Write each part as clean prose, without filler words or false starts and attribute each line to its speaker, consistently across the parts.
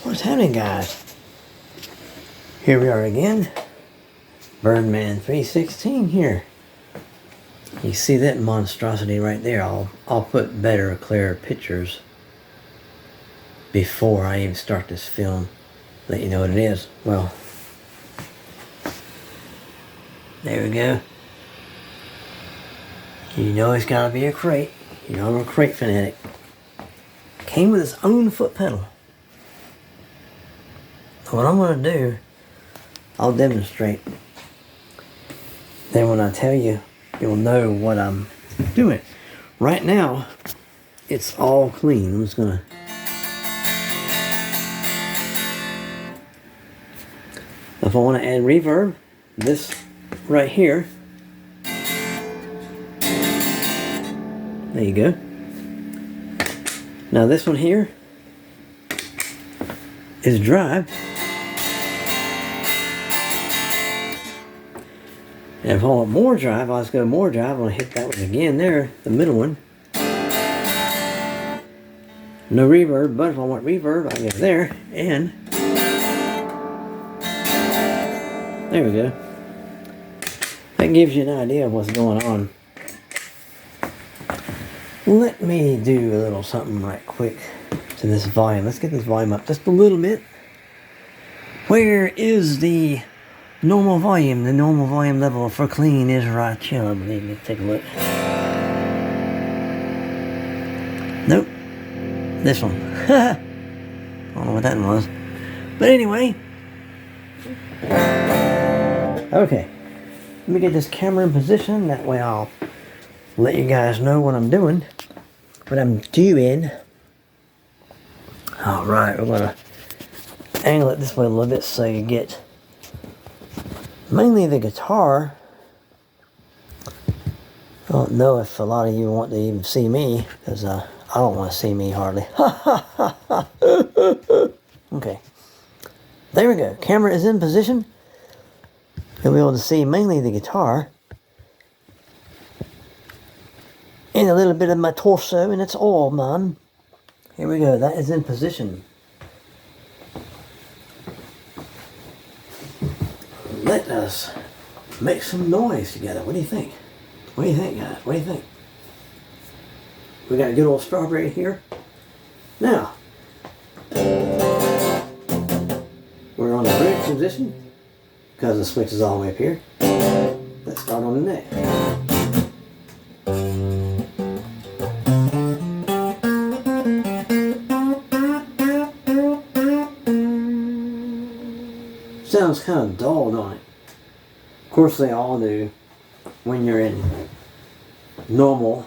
Speaker 1: What's happening, guys? Here we are again. Birdman 316 here. You see that monstrosity right there? I'll put better, clearer pictures before I even start this film. Let you know what it is. Well, there we go. You know it's gotta be a crate. You know I'm a crate fanatic. Came with its own foot pedal. What I'm going to do, I'll demonstrate. Then when I tell you, you'll know what I'm doing. Right now, it's all clean. I'm just going to... If I want to add reverb, this right here. There you go. Now this one here is drive. And if I want more drive, I'll just go more drive. I'm going to hit that one again there, the middle one. No reverb, but if I want reverb, I go there, and there we go. That gives you an idea of what's going on. Let me do a little something right quick to this volume. Let's get this volume up just a little bit. Where is the normal volume? The normal volume level for clean is right here, I believe. Let's take a look. Nope. This one. I don't know what that one was. But anyway. Okay. Let me get this camera in position. That way I'll let you guys know what I'm doing. What I'm doing. Alright, we're going to angle it this way a little bit so you get mainly the guitar. I don't know if a lot of you want to even see me, because I don't want to see me hardly. Okay. There we go. Camera is in position. You'll be able to see mainly the guitar. And a little bit of my torso, and it's all, man. Here we go. That is in position. Let us make some noise together. What do you think? What do you think, guys? What do you think? We got a good old strawberry here. Now, we're on the bridge position because the switch is all the way up here. Let's start on the neck. Sounds kind of dull, don't it? Of course they all do when you're in normal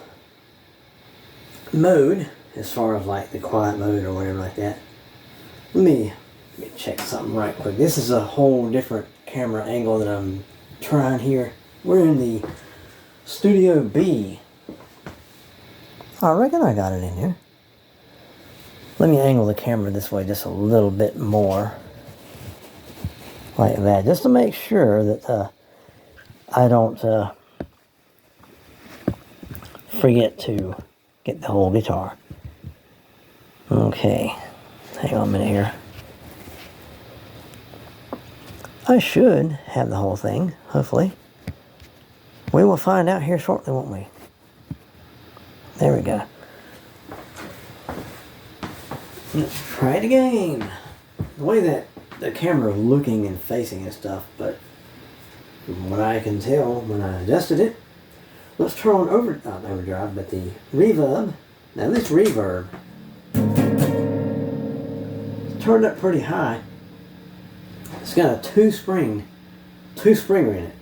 Speaker 1: mode, as far as like the quiet mode or whatever like that. Let me check something right quick. This is a whole different camera angle that I'm trying here. We're in the Studio B. I reckon I got it in here. Let me angle the camera this way just a little bit more. Like that, just to make sure that I don't forget to get the whole guitar. Okay, hang on a minute here. I should have the whole thing, hopefully. We will find out here shortly, won't we? There we go. Let's try it again. The way that the camera looking and facing and stuff, but from what I can tell when I adjusted it, let's turn on not overdrive, but the reverb. Now this reverb turned up pretty high. It's got a two springer in it.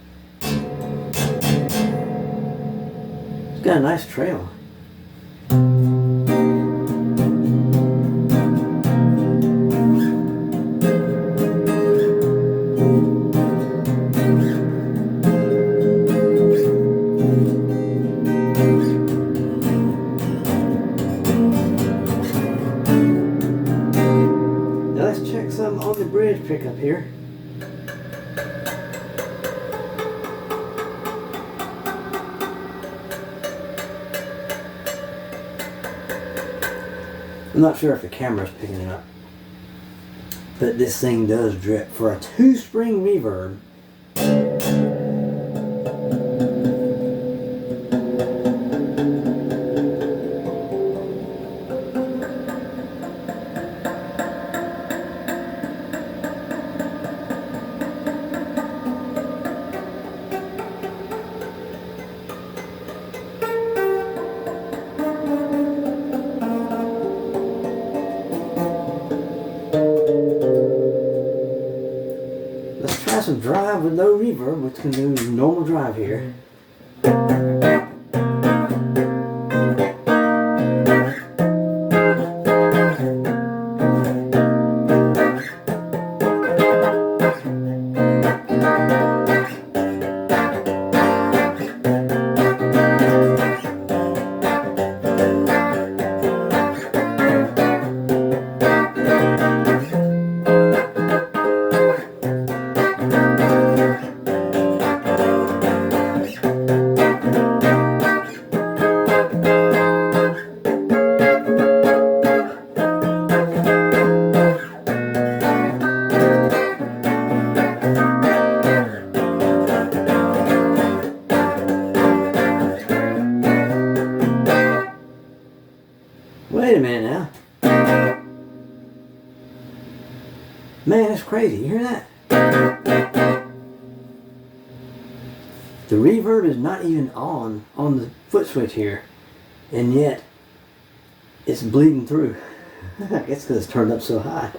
Speaker 1: It's got a nice trail. On the bridge pickup here. I'm not sure if the camera's picking it up. But this thing does drip for a 2-spring reverb. Let's try some drive with no reverb, which can do normal drive here. Wait a minute now. Man, that's crazy. You hear that? The reverb is not even on the foot switch here. And yet, it's bleeding through. I guess because it's turned up so high.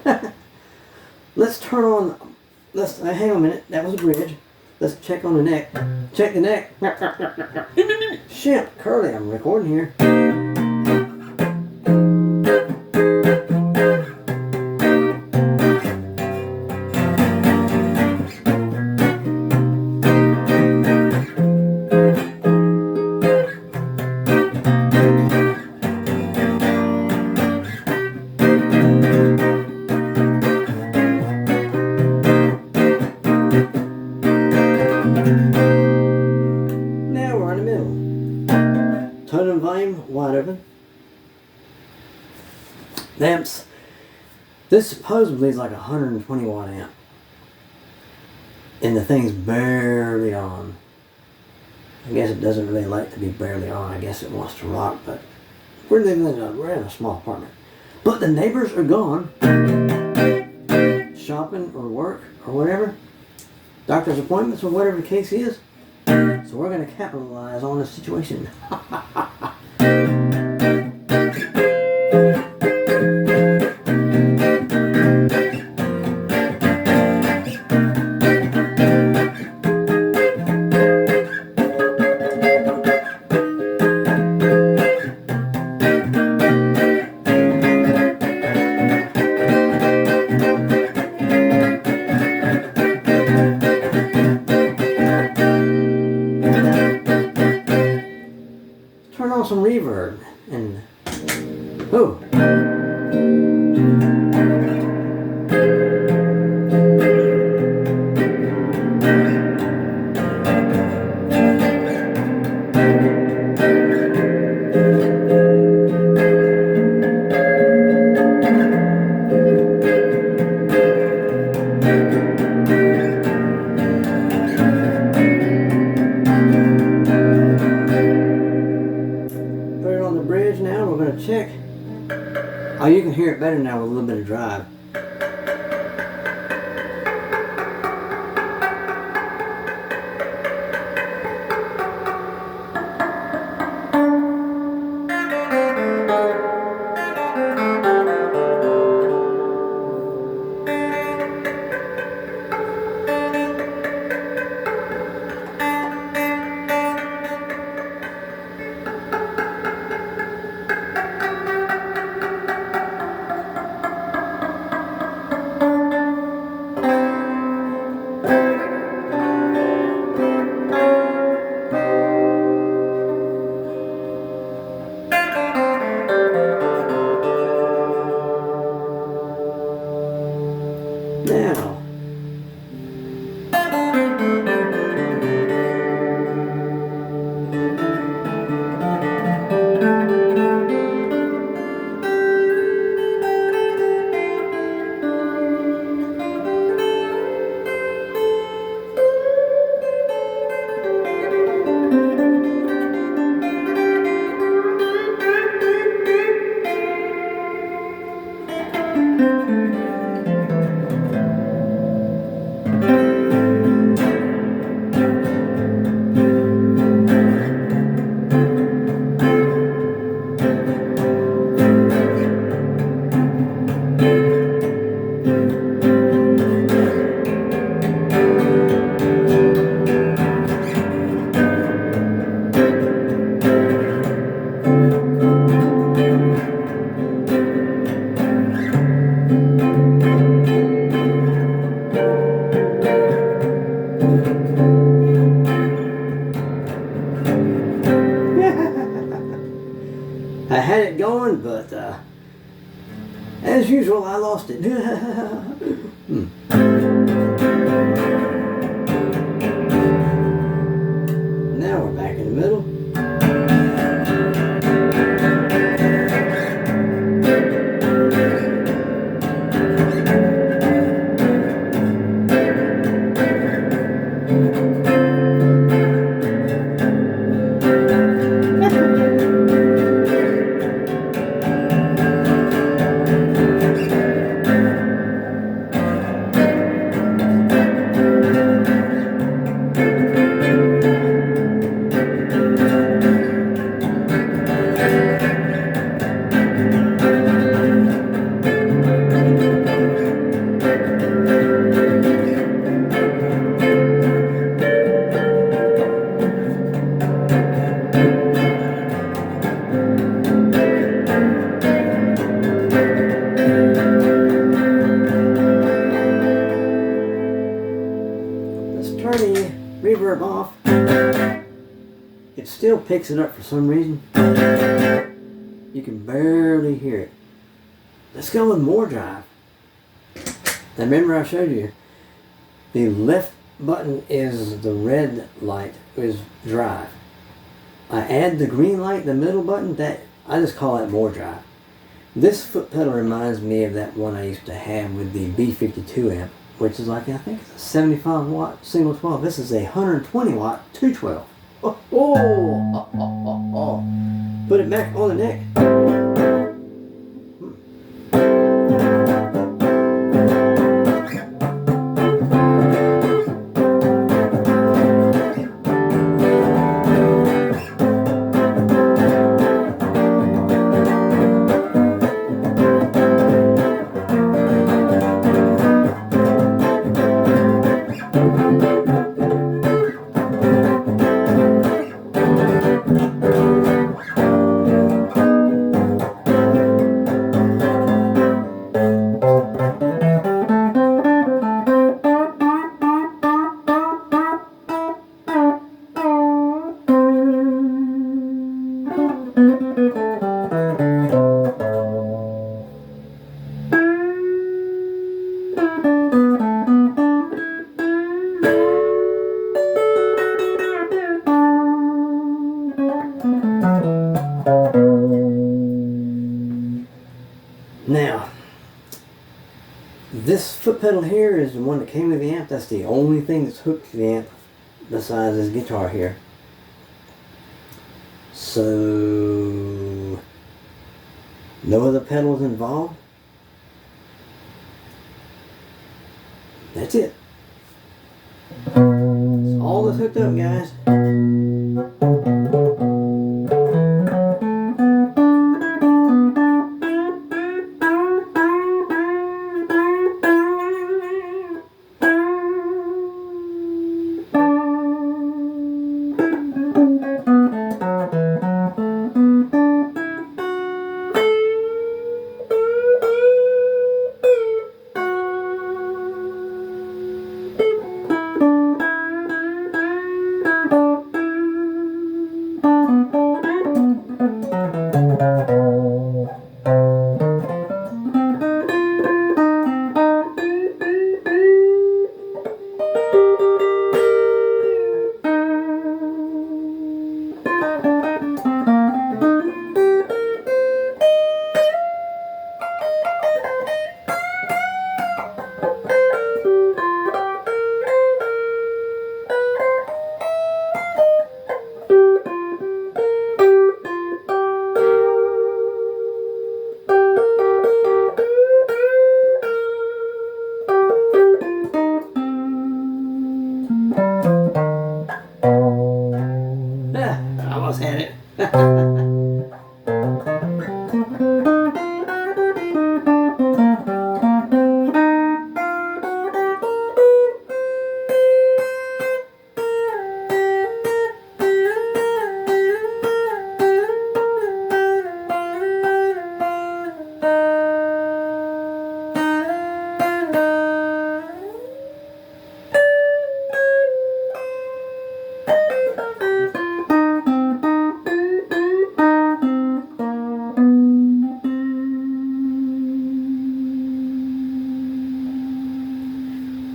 Speaker 1: Let's turn on, hang on a minute. That was a bridge. Let's check on the neck. Check the neck. Shit, Curly, I'm recording here. Tone and volume wide open. The amps. This supposedly is like a 120 watt amp. And the thing's barely on. I guess it doesn't really like to be barely on. I guess it wants to rock, but we're in a small apartment. But the neighbors are gone. Shopping or work or whatever. Doctor's appointments or whatever the case is. So we're going to capitalize on the situation. Turn on some reverb and oh. Now we're going to check. Oh, you can hear it better now with a little bit of drive. Now, I had it going, but as usual, I lost it. Now we're back in the middle. Turn the reverb off. It still picks it up for some reason. You can barely hear it. Let's go with more drive. Now remember I showed you the left button is the red light, is drive. I add the green light, the middle button, that I just call that more drive. This foot pedal reminds me of that one I used to have with the B52 amp, which is like, I think it's a 75 watt single 12. This is a 120 watt 212. Oh. Put it back on the neck. Now, this foot pedal here is the one that came with the amp. That's the only thing that's hooked to the amp besides this guitar here. So, no other pedals involved. That's it. That's all that's hooked up, guys.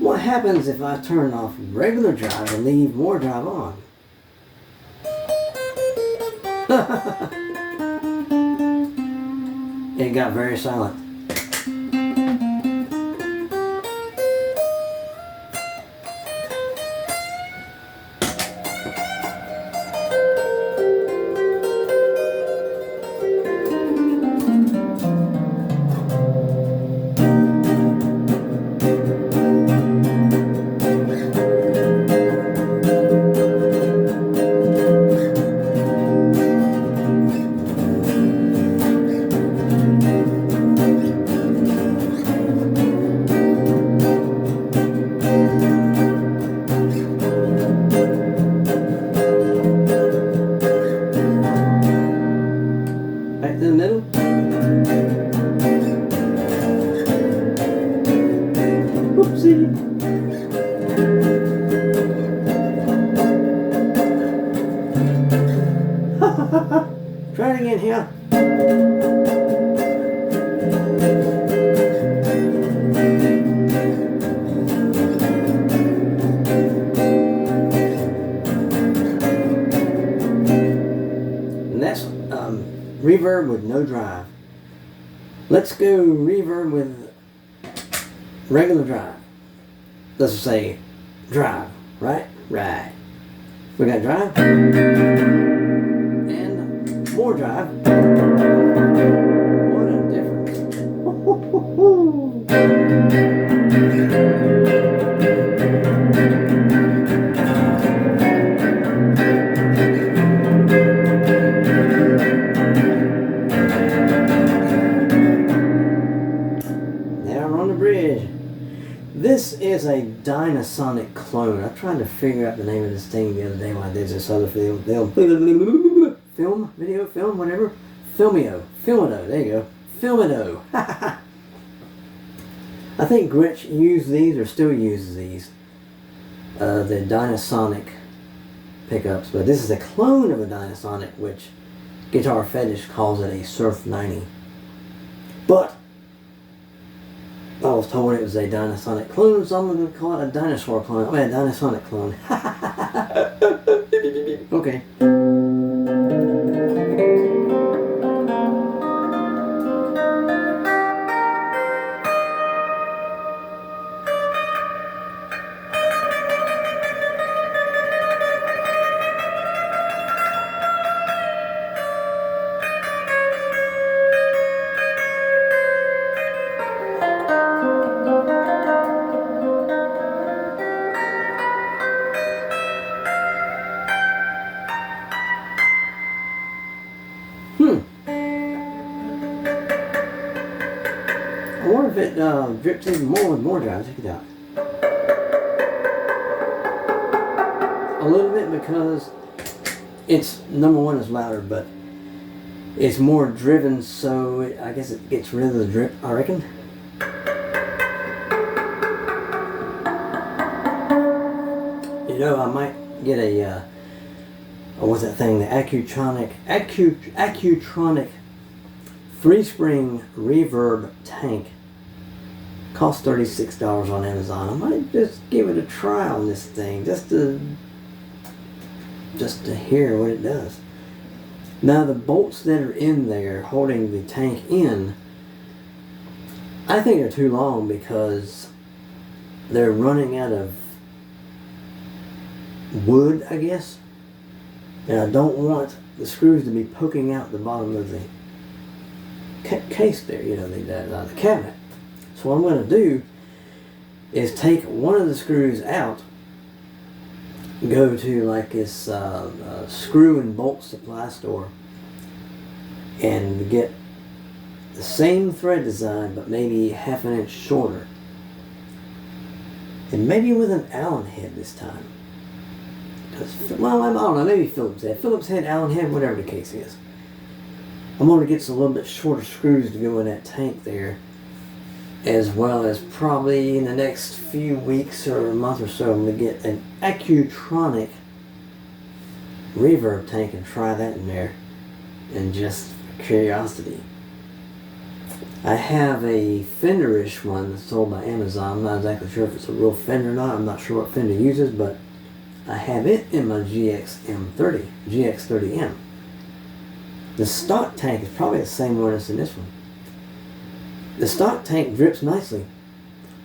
Speaker 1: What happens if I turn off regular drive and leave more drive on? It got very silent. Back to the middle. Whoopsie. Try it again here. And that's reverb with no drive. Let's go reverb with regular drive. Let's say drive, right? Right. We got drive and more drive. What a difference. This is a Dynasonic clone. I tried to figure out the name of this thing the other day when I did this other film, whatever. Filmio, there you go. Filmido. I think Gretsch used these, or still uses these, the Dynasonic pickups, but this is a clone of a Dynasonic, which Guitar Fetish calls it a Surf 90. But I was told it was a Dynasonic clone, so I'm going to call it a dinosaur clone. I mean, a Dynasonic clone. Okay. I wonder if it drips even more with more drive. Check it out. A little bit, because it's, number one, is louder, but it's more driven, so I guess it gets rid of the drip, I reckon. You know, I might get a what's that thing? The Accutronic 3-spring reverb tank. Cost $36 on Amazon. I might just give it a try on this thing, just to hear what it does. Now the bolts that are in there holding the tank in, I think they're too long, because they're running out of wood, I guess. And I don't want the screws to be poking out the bottom of the case there, you know, the cabinet. So what I'm going to do is take one of the screws out, go to like this screw and bolt supply store, and get the same thread design, but maybe half an inch shorter, and maybe with an Allen head this time. Well, I don't know, maybe Phillips head, Allen head, whatever the case is. I'm going to get some little bit shorter screws to go in that tank there, as well as probably in the next few weeks or a month or so, I'm going to get an Accutronic reverb tank and try that in there, and just curiosity. I have a Fender-ish one that's sold by Amazon. I'm not exactly sure if it's a real Fender or not. I'm not sure what Fender uses, but I have it in my GX30M. The stock tank is probably the same one as in this one. The stock tank drips nicely,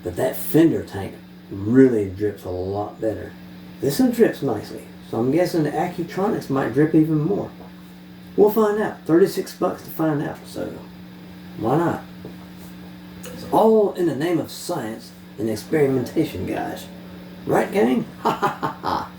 Speaker 1: but that Fender tank really drips a lot better. This one drips nicely, so I'm guessing the Accutronics might drip even more. We'll find out. 36 bucks to find out, so why not? It's all in the name of science and experimentation, guys. Right, gang? Ha ha ha ha.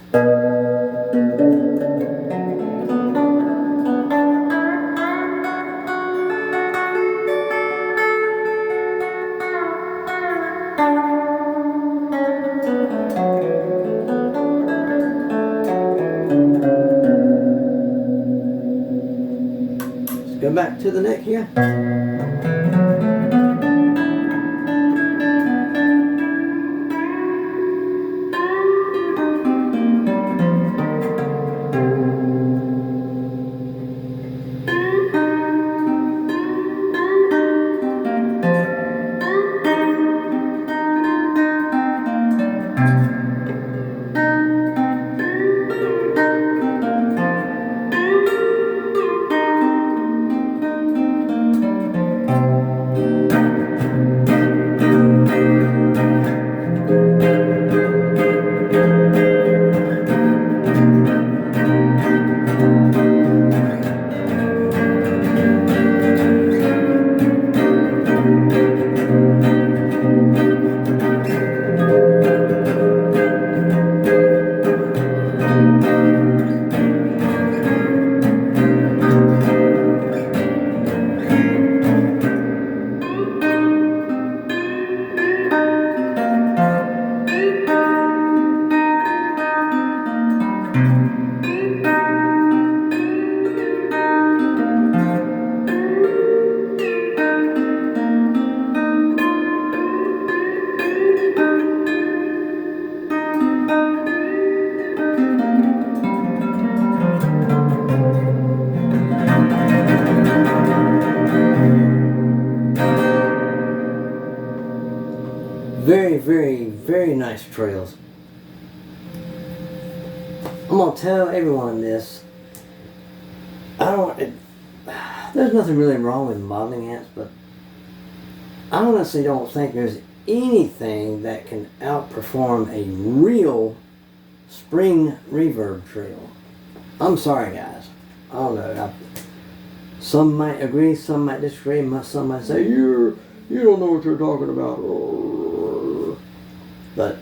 Speaker 1: Let's go back to the neck here. Very nice trails. I'm gonna tell everyone this. There's nothing really wrong with modeling amps, but I honestly don't think there's anything that can outperform a real spring reverb trail. I'm sorry, guys. I don't know. Some might agree, some might disagree, some might say you don't know what you're talking about. But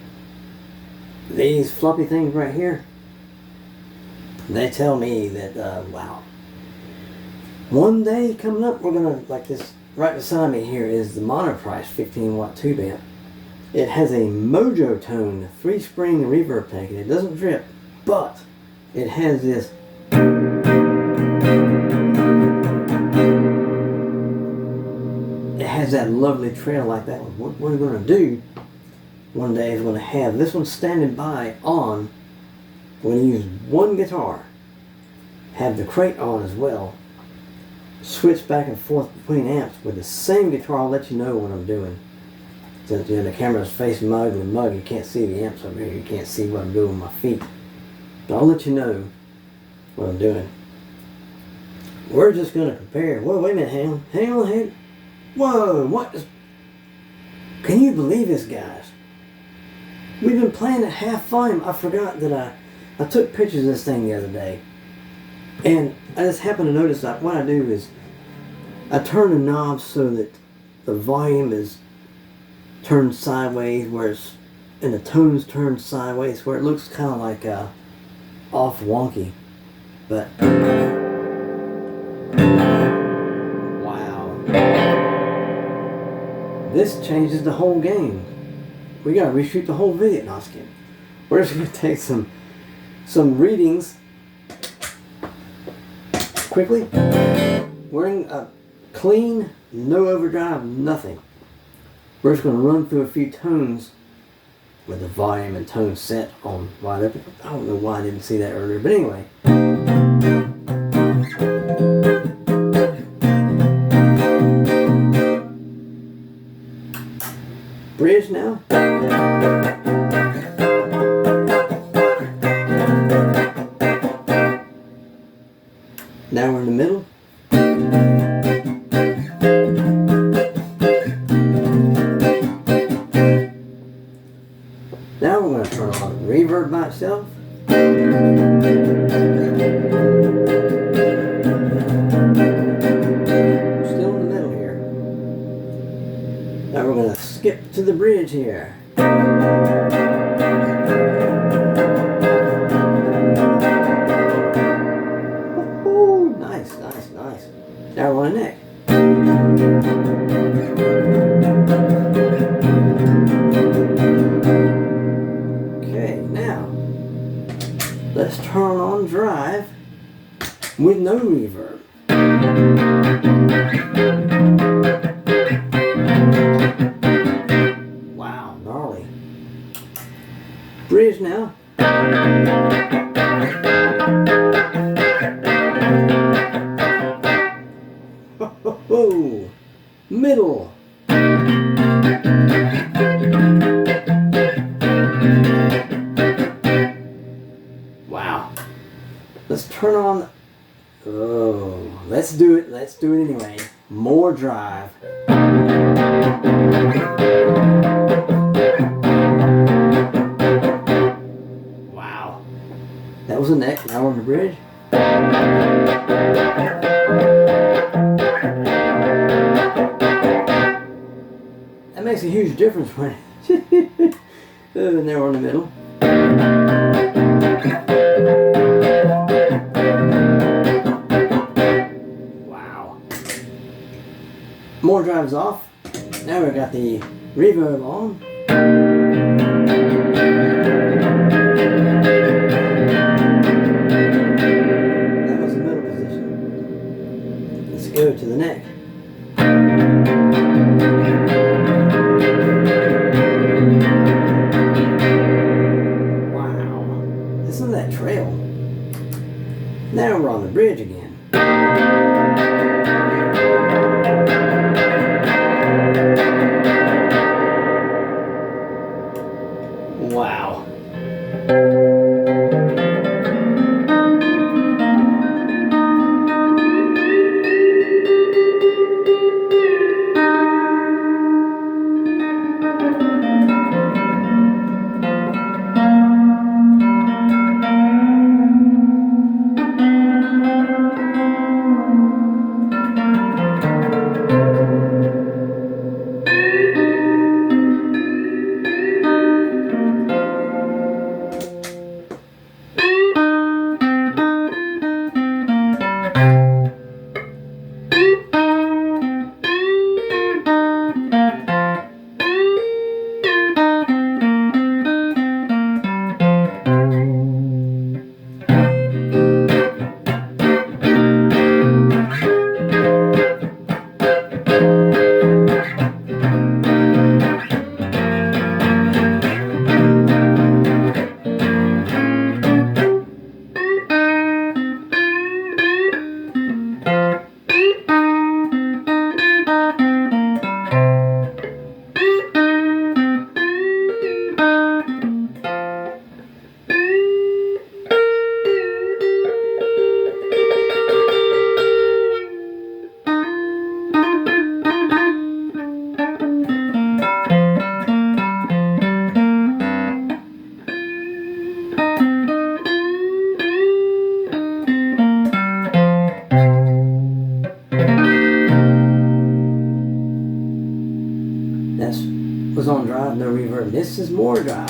Speaker 1: these floppy things right here, they tell me that, wow. One day coming up, we're going to, like this, right beside me here is the Monoprice 15 watt tube amp. It has a Mojo Tone 3-spring reverb tank, and it doesn't drip, but it has this that lovely trail like that one. What we're going to do one day is going to have this one standing by on. We're going to use one guitar, have the crate on as well, switch back and forth between amps with the same guitar. I'll let you know what I'm doing. Since the camera's facing mug, you can't see the amps over here. You can't see what I'm doing with my feet. But I'll let you know what I'm doing. We're just going to compare. Whoa, wait a minute, hang on. Whoa, what is... Can you believe this, guys? We've been playing at half volume. I forgot that I took pictures of this thing the other day. And I just happened to notice that what I do is I turn the knob so that the volume is turned sideways, and the tones turned sideways, where it looks kind of like off wonky. But wow, this changes the whole game. We gotta reshoot the whole video. No, I'm just kidding. We're just gonna take some readings quickly. We're in a clean, no overdrive, nothing. We're just gonna run through a few tones with the volume and tone set on wide open. I don't know why I didn't see that earlier, but anyway. bridge now. Now we're in the middle. Now we're going to turn on reverb by itself. Still in the middle here. Now we're going to skip to the bridge here. Oh, nice, nice, nice. Now we're on the neck. Okay, now let's turn on drive with no reverb. Wow, gnarly. Bridge now. Oh, middle. Wow. Let's turn on. Oh, let's do it. Let's do it anyway. More drive. Wow. That was the neck. Now we're on the bridge. That makes a huge difference when and now we're in the middle. Wow. More drives off. Now we've got the reverb on. That was the middle position. Let's go to the neck. Listen to that trail. Now we're on the bridge again. Wow. That was on drive, no reverb. This is more drive.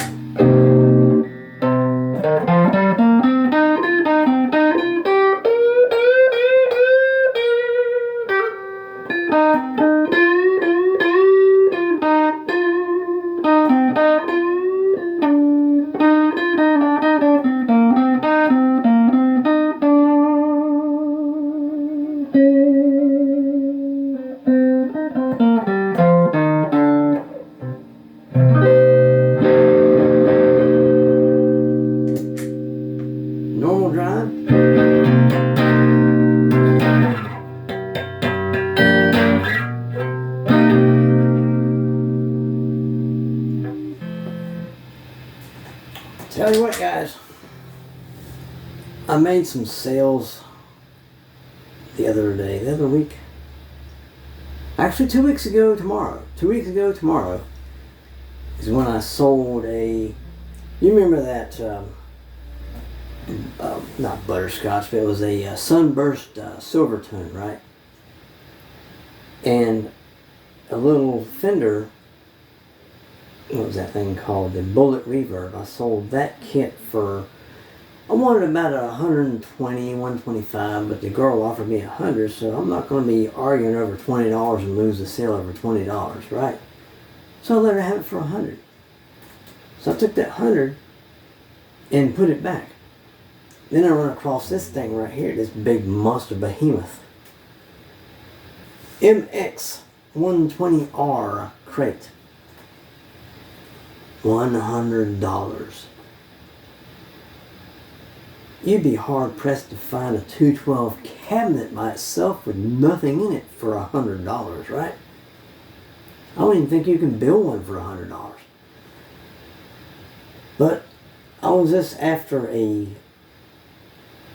Speaker 1: Tell you what, guys, I made some sales the other week. Actually, 2 weeks ago tomorrow. 2 weeks ago tomorrow is when I sold a, you remember that, not butterscotch, but it was a sunburst silver tone, right? And a little Fender, what was that thing called? The Bullet Reverb. I sold that kit for, I wanted about 120, 125, but the girl offered me 100, so I'm not going to be arguing over $20 and lose the sale over $20, right? So I let her have it for 100. So I took that 100 and put it back. Then I run across this thing right here, this big monster behemoth. mx120R crate. $100. You'd be hard pressed to find a 212 cabinet by itself with nothing in it for $100, right? I don't even think you can build one for $100. But I was just after a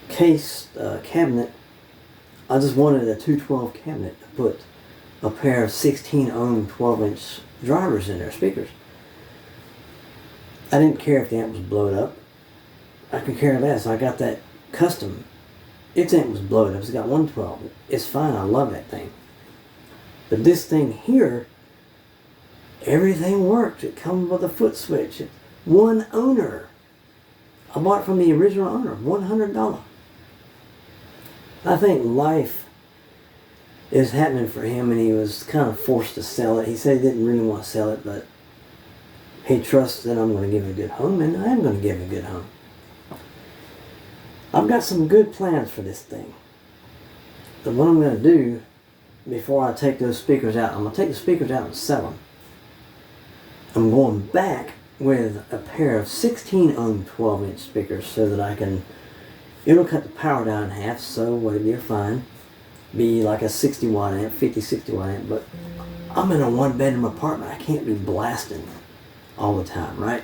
Speaker 1: case cabinet. I just wanted a 212 cabinet to put a pair of 16 ohm 12-inch drivers in there, speakers. I didn't care if the amp was blown up. I could care less. I got that custom. Its amp was blown up. It's got 112. It's fine. I love that thing. But this thing here, everything works. It comes with a foot switch. It's one owner. I bought it from the original owner. $100. I think life is happening for him, and he was kind of forced to sell it. He said he didn't really want to sell it, but he trusts that I'm going to give it a good home, and I am going to give it a good home. I've got some good plans for this thing. But what I'm going to do before I take those speakers out, I'm going to take the speakers out and sell them. I'm going back with a pair of 16 ohm 12-inch speakers so that I can, it'll cut the power down in half, so it'll be fine. Be like a 60 watt amp, 50, 60 watt amp, but I'm in a one bedroom apartment. I can't be blasting all the time, right?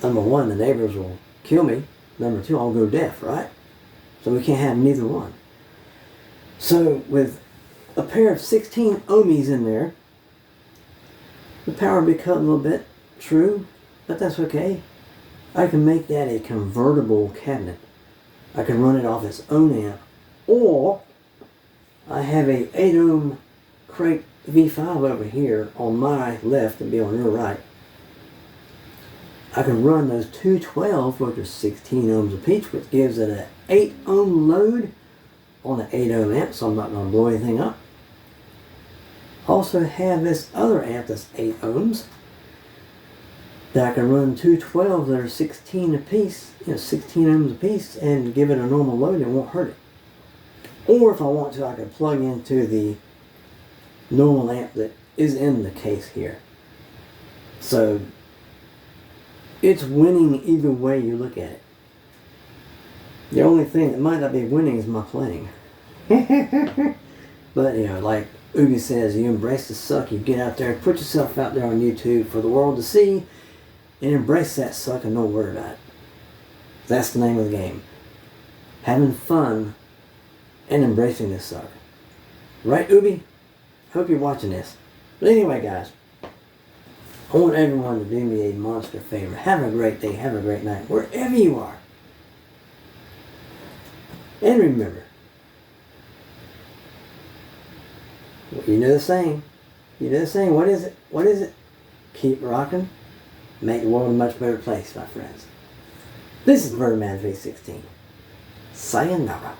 Speaker 1: Number one, the neighbors will kill me. Number two, I'll go deaf, right? So we can't have neither one. So with a pair of 16 ohms in there, the power will be cut a little bit, true, but that's okay. I can make that a convertible cabinet. I can run it off its own amp, or I have a 8 ohm crate V5 over here on my left and be on your right. I can run those 212, which are 16 ohms apiece, which gives it an 8 ohm load on the 8 ohm amp, so I'm not going to blow anything up. Also have this other amp that's 8 ohms that I can run 212 that are 16 apiece, 16 ohms apiece, and give it a normal load. It won't hurt it. Or if I want to, I can plug into the normal amp that is in the case here. So it's winning either way you look at it. The only thing that might not be winning is my playing. But like Ubi says, you embrace the suck, you get out there, put yourself out there on YouTube for the world to see, and embrace that suck and don't worry about it. That's the name of the game. Having fun and embracing this suck. Right, Ubi? Hope you're watching this. But anyway, guys, I want everyone to do me a monster favor. Have a great day. Have a great night. Wherever you are. And remember, you know the saying. You know the saying. What is it? What is it? Keep rocking. Make the world a much better place, my friends. This is Birdman V16. Sayonara.